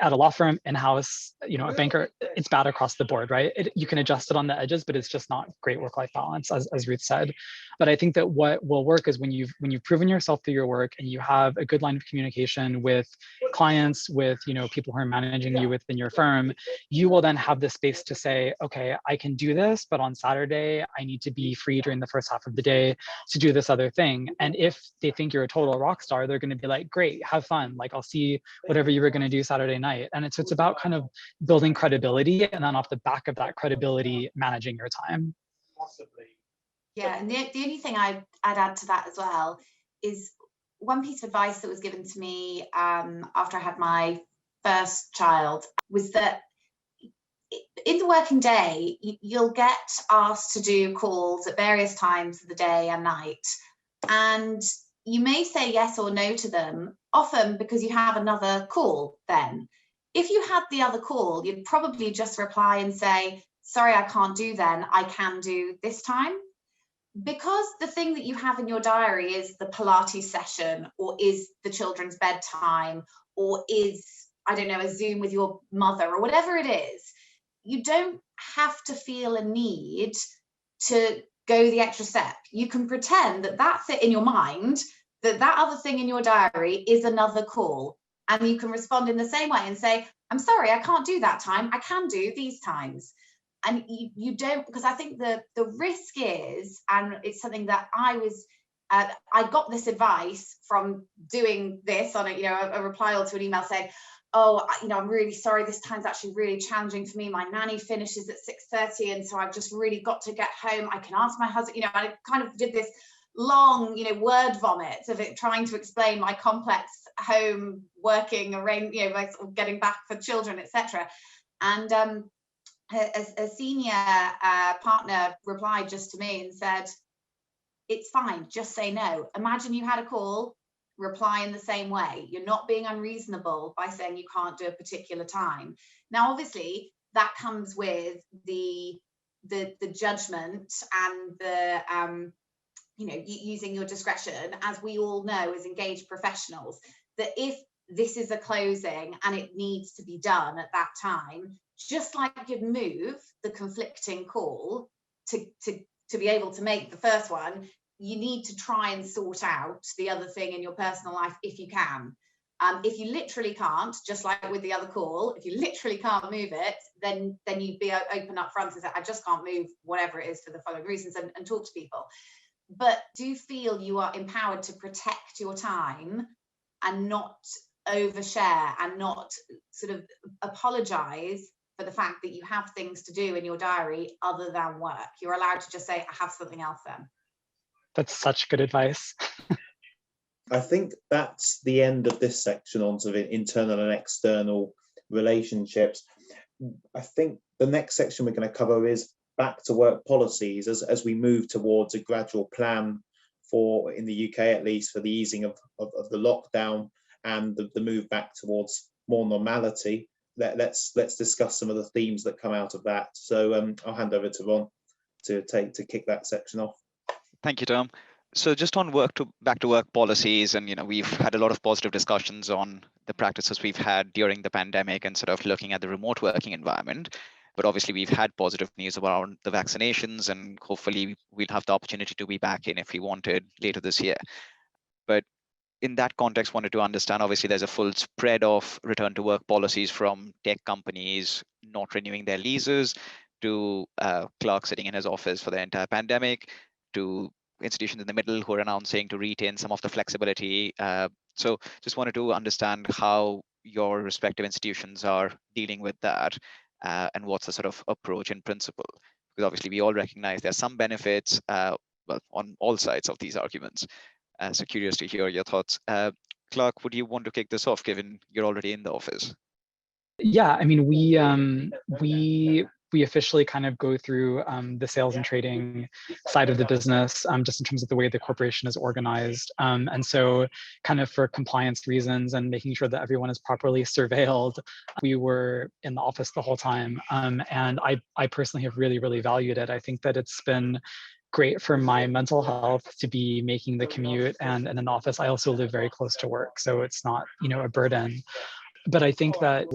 at a law firm, in-house, a banker, it's bad across the board, right? You can adjust it on the edges, but it's just not great work-life balance, as Ruth said. But I think that what will work is when you've proven yourself through your work and you have a good line of communication with clients, with people who are managing you within your firm, you will then have the space to say, okay, I can do this, but on Saturday I need to be free during the first half of the day to do this other thing. And if they think you're a total rock star, they're going to be like, great, have fun. Like, I'll see whatever you were going to do Saturday night. And it's about kind of building credibility, and then off the back of that credibility, managing your time. Yeah, and the only thing I'd add to that as well is one piece of advice that was given to me after I had my first child was that in the working day, you'll get asked to do calls at various times of the day and night. And you may say yes or no to them, often because you have another call then. If you had the other call, you'd probably just reply and say, sorry, I can't do then, I can do this time. Because the thing that you have in your diary is the Pilates session, or is the children's bedtime, or is, I don't know, a Zoom with your mother, or whatever it is, you don't have to feel a need to go the extra step. You can pretend that that's it in your mind, that other thing in your diary is another call, and you can respond in the same way and say, I'm sorry, I can't do that time, I can do these times. And you don't, because I think the risk is, and it's something that I got this advice from doing this on a reply all to an email saying, oh, I'm really sorry, this time's actually really challenging for me. My nanny finishes at 6:30, and so I've just really got to get home. I can ask my husband, I kind of did this long, word vomit of it, trying to explain my complex home working, like getting back for children, etc. And a senior partner replied just to me and said, it's fine, just say no. Imagine you had a call, reply in the same way. You're not being unreasonable by saying you can't do a particular time. Now, obviously, that comes with the judgment and the using your discretion, as we all know as engaged professionals, that if this is a closing and it needs to be done at that time, just like you'd move the conflicting call to be able to make the first one, you need to try and sort out the other thing in your personal life if you can. If you literally can't, just like with the other call, if you literally can't move it, then you'd be open up front and say, I just can't move whatever it is for the following reasons, and talk to people. But do feel you are empowered to protect your time and not overshare and not sort of apologize for the fact that you have things to do in your diary other than work. You're allowed to just say, I have something else then. That's such good advice. I think that's the end of this section on sort of internal and external relationships. I think the next section we're going to cover is back to work policies as we move towards a gradual plan for, in the UK at least, for the easing of the lockdown and the move back towards more normality, let's discuss some of the themes that come out of that. So I'll hand over to Ron to kick that section off. Thank you, Tom. So just on back to work policies, and we've had a lot of positive discussions on the practices we've had during the pandemic and sort of looking at the remote working environment. But obviously we've had positive news around the vaccinations, and hopefully we'll have the opportunity to be back in if we wanted later this year. But in that context, wanted to understand, obviously there's a full spread of return to work policies, from tech companies not renewing their leases, to Clark sitting in his office for the entire pandemic, to institutions in the middle who are announcing to retain some of the flexibility. So just wanted to understand how your respective institutions are dealing with that, and what's the sort of approach in principle, because obviously we all recognize there's some benefits, well, on all sides of these arguments. So curious to hear your thoughts. Clark, would you want to kick this off, given you're already in the office? Yeah, I mean, we officially kind of go through the sales and trading side of the business, just in terms of the way the corporation is organized. And so kind of for compliance reasons and making sure that everyone is properly surveilled, we were in the office the whole time. And I personally have really, really valued it. I think that it's been great for my mental health to be making the commute, and in an office. I also live very close to work, so it's not, a burden. But I think that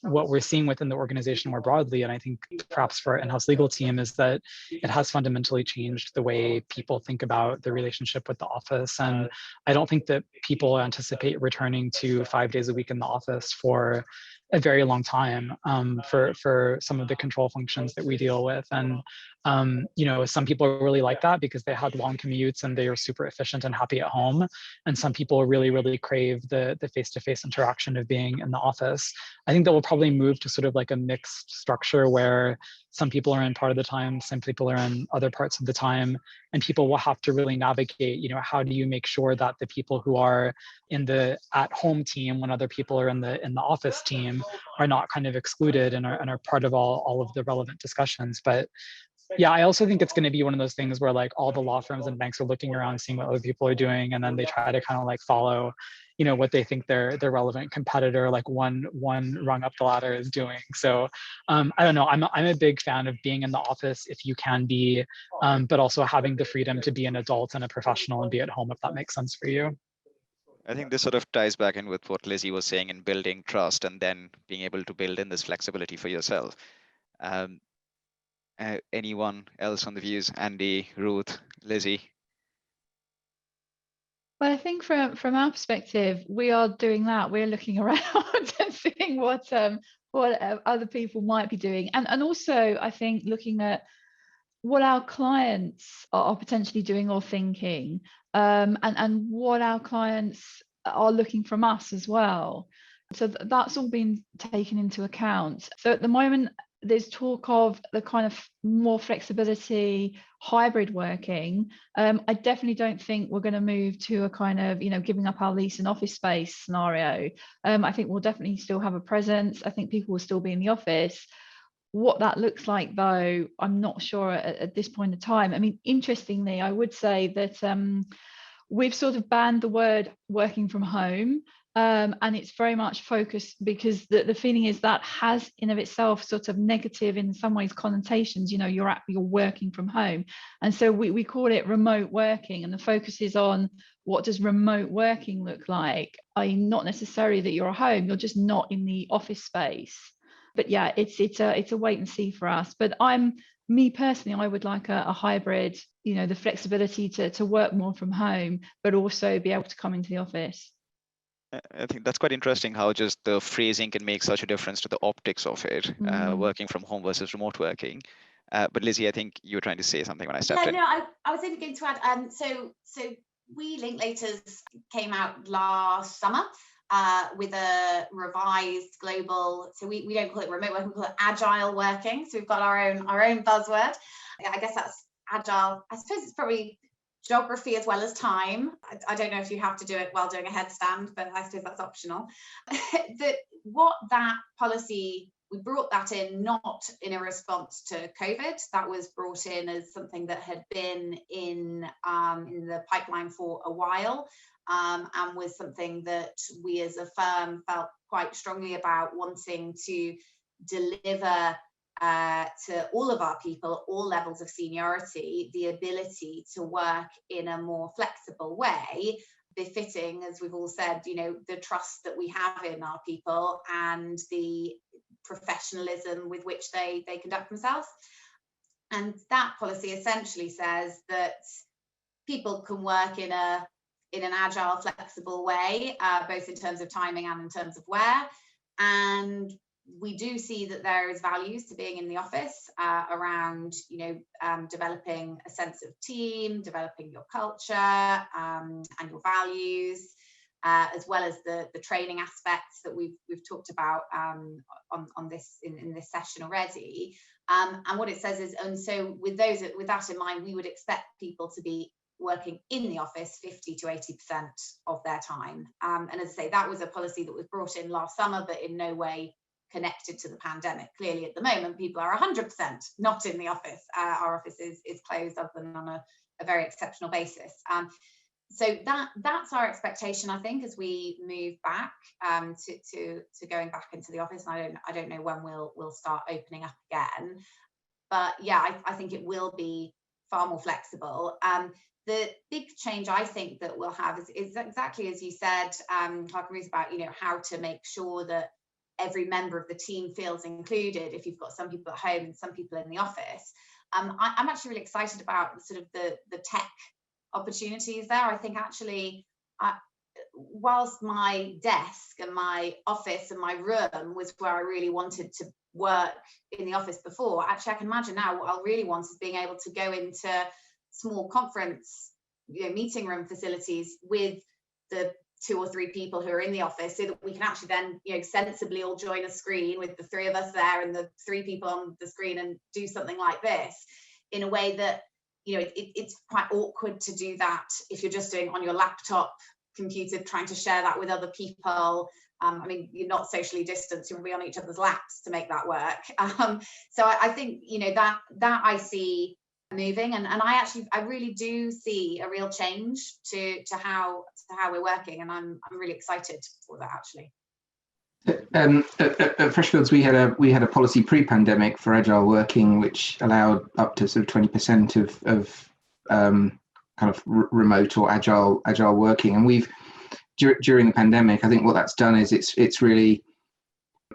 what we're seeing within the organization more broadly, and I think perhaps for our in-house legal team, is that it has fundamentally changed the way people think about the relationship with the office. And I don't think that people anticipate returning to 5 days a week in the office for a very long time, for some of the control functions that we deal with. And some people really like that because they had long commutes and they are super efficient and happy at home. And some people really, really crave the face-to-face interaction of being in the office. I think that we'll probably move to sort of like a mixed structure where some people are in part of the time, some people are in other parts of the time, and people will have to really navigate, how do you make sure that the people who are in the at-home team when other people are in the office team are not kind of excluded and are part of all of the relevant discussions. But yeah, I also think it's going to be one of those things where like all the law firms and banks are looking around, seeing what other people are doing, and then they try to kind of like follow, what they think their relevant competitor, like one rung up the ladder, is doing. So I don't know. I'm a big fan of being in the office if you can be, but also having the freedom to be an adult and a professional and be at home if that makes sense for you. I think this sort of ties back in with what Lizzie was saying in building trust, and then being able to build in this flexibility for yourself. Anyone else on the views? Andy, Ruth, Lizzie? Well, I think from our perspective, we are doing that. We're looking around and seeing what other people might be doing, and also I think looking at what our clients are potentially doing or thinking, and what our clients are looking from us as well. So that's all been taken into account. So at the moment, there's talk of the kind of more flexibility, hybrid working. I definitely don't think we're going to move to a kind of, giving up our lease and office space scenario. I think we'll definitely still have a presence. I think people will still be in the office. What that looks like, though, I'm not sure at this point in time. I mean, interestingly, I would say that we've sort of banned the word working from home. And it's very much focused because the feeling is that has in of itself sort of negative in some ways connotations. You're working from home, and so we call it remote working, and the focus is on what does remote working look like. I.e., not necessarily that you're at home, you're just not in the office space. But yeah, it's a wait and see for us. But me personally, I would like a hybrid. The flexibility to work more from home, but also be able to come into the office. I think that's quite interesting how just the phrasing can make such a difference to the optics of it, working from home versus remote working. But Lizzie, I think you were trying to say something when I stepped in. No, I was only going to add, so we Linklaters came out last summer with a revised global, so we don't call it remote working, we call it agile working. So we've got our own buzzword. I guess that's agile. I suppose it's probably geography as well as time. I don't know if you have to do it while doing a headstand, but I suppose that's optional. That policy, we brought that in not in a response to COVID. That was brought in as something that had been in the pipeline for a while. and was something that we as a firm felt quite strongly about wanting to deliver to all of our people, all levels of seniority, the ability to work in a more flexible way, befitting, as we've all said, the trust that we have in our people and the professionalism with which they conduct themselves. And that policy essentially says that people can work in an agile, flexible way, both in terms of timing and in terms of where. And we do see that there is values to being in the office around, developing a sense of team, developing your culture and your values, as well as the training aspects that we've talked about on this in this session already. And what it says is, and so with that in mind, we would expect people to be working in the office 50 to 80% of their time. And as I say, that was a policy that was brought in last summer, but in no way connected to the pandemic. Clearly, at the moment, people are 100% not in the office. Our office is closed other than on a very exceptional basis. So that's our expectation, I think, as we move back to going back into the office. And I don't know when we'll start opening up again, but yeah, I think it will be far more flexible. The big change I think that we'll have is exactly as you said, Clark and Ruth, about how to make sure that every member of the team feels included. If you've got some people at home and some people in the office, I'm actually really excited about sort of the tech opportunities there. I think actually, whilst my desk and my office and my room was where I really wanted to work in the office before, actually I can imagine now what I'll really want is being able to go into small conference, meeting room facilities with the 2 or 3 people who are in the office, so that we can actually then, sensibly all join a screen with the 3 of us there and the 3 people on the screen and do something like this in a way that, it's quite awkward to do that if you're just doing on your laptop computer, trying to share that with other people. You're not socially distanced, you'll be on each other's laps to make that work. So I think, that I see moving, and I really do see a real change to how we're working, and I'm really excited for that actually. At Freshfields, we had a policy pre-pandemic for agile working, which allowed up to sort of 20% of kind of remote or agile working. And we've during the pandemic, I think what that's done is it's really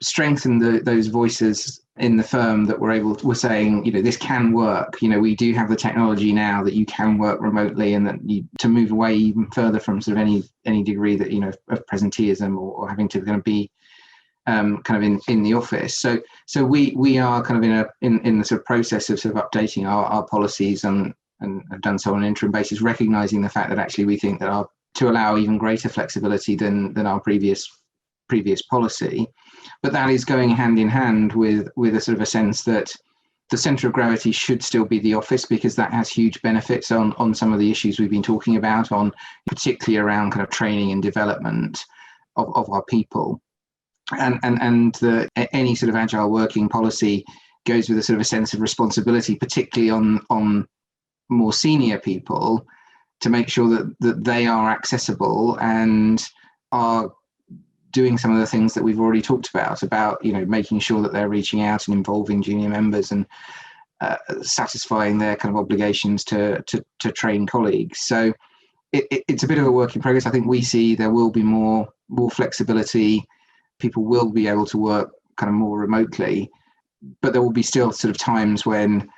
strengthened those voices in the firm that we're saying, this can work. We do have the technology now that you can work remotely, and that to move away even further from sort of any degree that of presenteeism or having to kind of be kind of in the office. So we are kind of in the sort of process of sort of updating our policies and have done so on an interim basis, recognizing the fact that actually we think that to allow even greater flexibility than our previous policy. But that is going hand in hand with a sort of a sense that the centre of gravity should still be the office, because that has huge benefits on some of the issues we've been talking about, on particularly around kind of training and development of our people. And any sort of agile working policy goes with a sort of a sense of responsibility, particularly on more senior people, to make sure that they are accessible and are doing some of the things that we've already talked about making sure that they're reaching out and involving junior members and satisfying their kind of obligations to train colleagues. So it's a bit of a work in progress. I think we see there will be more flexibility. People will be able to work kind of more remotely, but there will be still sort of times when,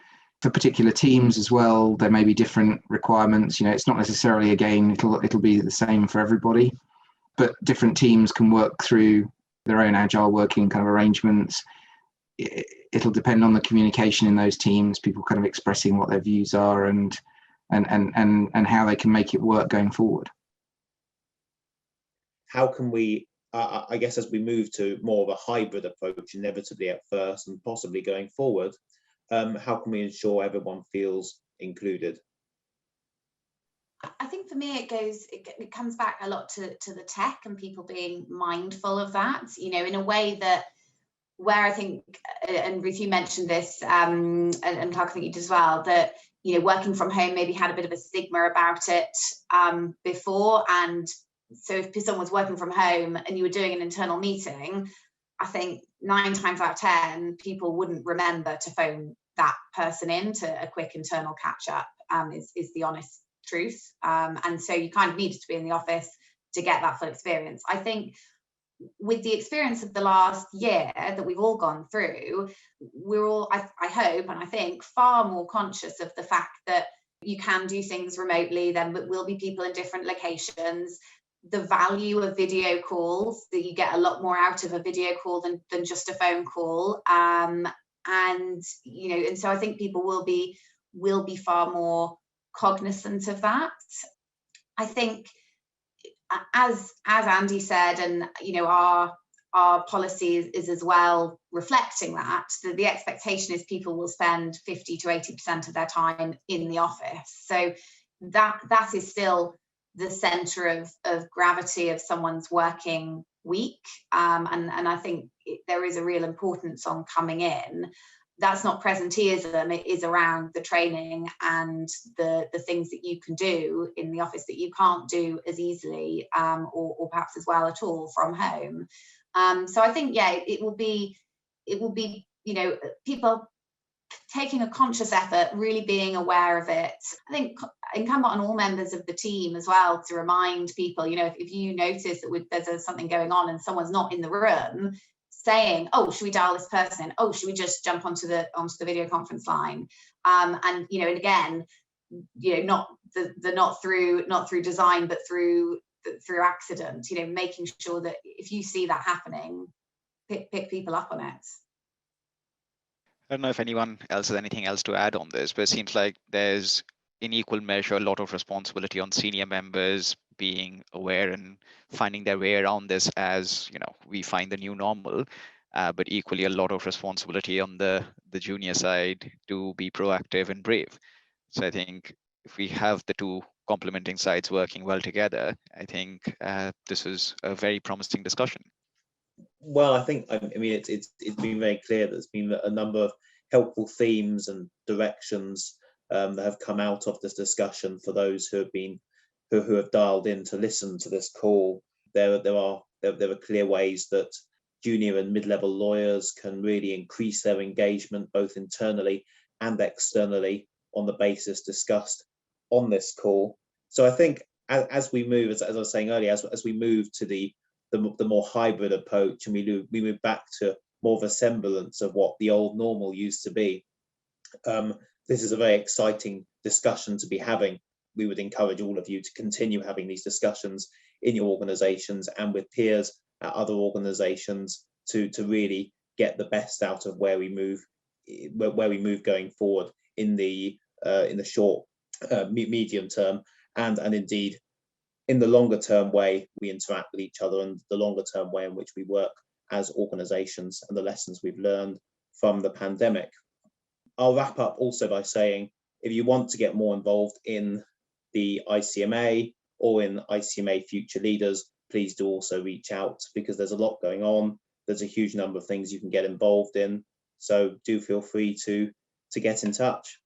for particular teams as well, there may be different requirements. It's not necessarily, again, it'll be the same for everybody, but different teams can work through their own agile working kind of arrangements. It'll depend on the communication in those teams, people kind of expressing what their views are and how they can make it work going forward. How can we, I guess, as we move to more of a hybrid approach, inevitably at first and possibly going forward, how can we ensure everyone feels included? I think for me, it comes back a lot to the tech and people being mindful of that, in a way that where I think, and Ruth, you mentioned this, and Clark, I think you did as well, that working from home maybe had a bit of a stigma about it before. And so if someone was working from home and you were doing an internal meeting, I think 9 times out of 10, people wouldn't remember to phone that person in to a quick internal catch up, is the honest truth. And so you kind of needed to be in the office to get that full experience. I think with the experience of the last year that we've all gone through, we're all, I hope, and I think, far more conscious of the fact that you can do things remotely. There will be people in different locations. The value of video calls, that you get a lot more out of a video call than just a phone call. And so I think people will be far more cognizant of that. I think, as Andy said, and our policy is as well reflecting that the expectation is people will spend 50 to 80% of their time in the office. So that is still the center of gravity of someone's working week, and I think there is a real importance on coming in. That's not presenteeism, it is around the training and the things that you can do in the office that you can't do as easily or perhaps as well at all from home. So I think, yeah, it will be people taking a conscious effort, really being aware of it. I think incumbent on all members of the team as well to remind people, if you notice that there's something going on and someone's not in the room, saying, oh, should we dial this person in? Oh, should we just jump onto the video conference line? And again, not through design, but through accident. Making sure that if you see that happening, pick people up on it. I don't know if anyone else has anything else to add on this, but it seems like there's in equal measure a lot of responsibility on senior members being aware and finding their way around this as we find the new normal, but equally a lot of responsibility on the junior side to be proactive and brave. So I think if we have the two complementing sides working well together, I think this is a very promising discussion. Well, I mean it's been very clear that there's been a number of helpful themes and directions that have come out of this discussion for those who have dialed in to listen to this call. There are clear ways that junior and mid-level lawyers can really increase their engagement both internally and externally on the basis discussed on this call. So I think as we move, as I was saying earlier, as we move to the more hybrid approach, and we move back to more of a semblance of what the old normal used to be, this is a very exciting discussion to be having. We would encourage all of you to continue having these discussions in your organizations and with peers at other organizations to really get the best out of where we move going forward in the short, medium term, and indeed in the longer term way we interact with each other, and the longer term way in which we work as organizations, and the lessons we've learned from the pandemic. I'll wrap up also by saying, if you want to get more involved in the ICMA or in ICMA Future Leaders, please do also reach out, because there's a lot going on. There's a huge number of things you can get involved in. So do feel free to get in touch.